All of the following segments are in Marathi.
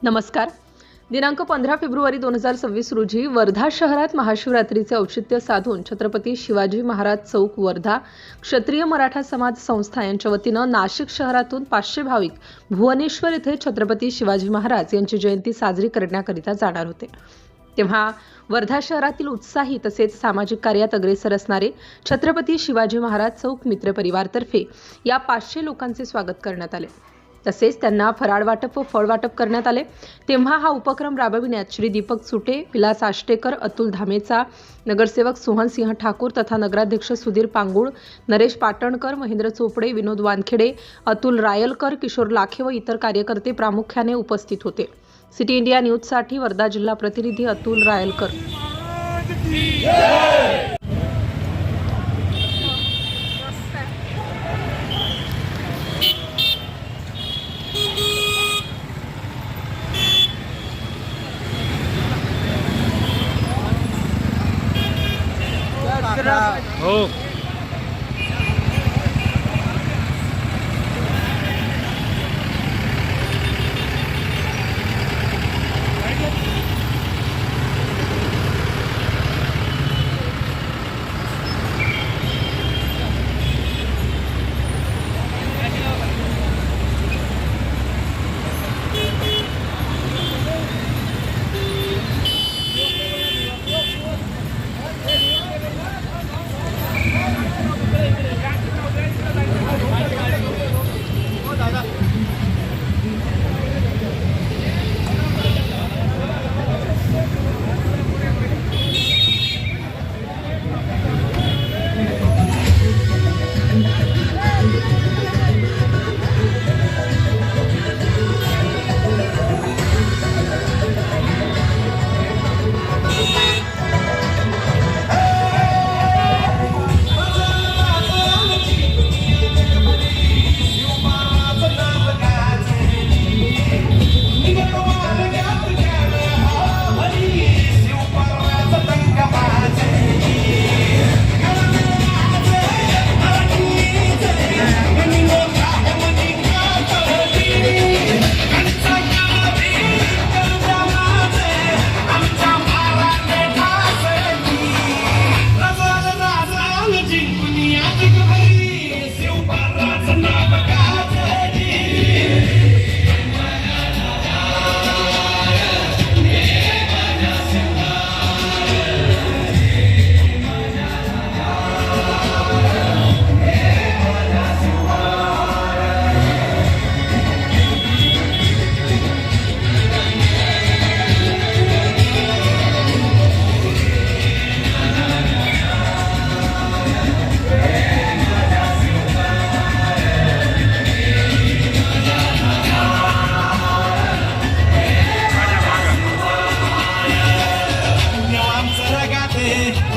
नमस्कार. दिनांक 15 फेब्रुवारी 2026 रोजी वर्धा शहरात महाशिवरात्रीचे औचित्य साधून छत्रपती शिवाजी महाराज चौक वर्धा क्षत्रिय मराठा समाज संस्था यांच्या वतीनं नाशिक शहरातून 500 भाविक भुवनेश्वर येथे छत्रपती शिवाजी महाराज यांची जयंती साजरी करण्याकरिता जाणार होते. तेव्हा वर्धा शहरातील उत्साही तसेच सामाजिक कार्यात अग्रेसर असणारे छत्रपती शिवाजी महाराज चौक मित्र परिवारतर्फे या 500 लोकांचे स्वागत करण्यात आले. तसेच त्यांना फराळ वाटप व फळ वाटप करण्यात आले. तेव्हा हा उपक्रम राबविण्यात श्री दीपक सुटे, विलास आष्टेकर, अतुल धामेचा, नगरसेवक सोहनसिंह ठाकूर तथा नगराध्यक्ष सुधीर पांगुळ, नरेश पाटणकर, महेंद्र चोपडे, विनोद वानखेडे, अतुल रायलकर, किशोर लाखे व इतर कार्यकर्ते प्रामुख्याने उपस्थित होते. सिटी इंडिया न्यूजसाठी वर्धा जिल्हा प्रतिनिधी अतुल रायलकर. हो.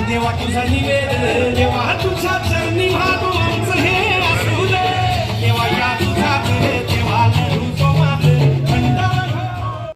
देवा तुझा निवेद, देवा तुझा चरणी भागो.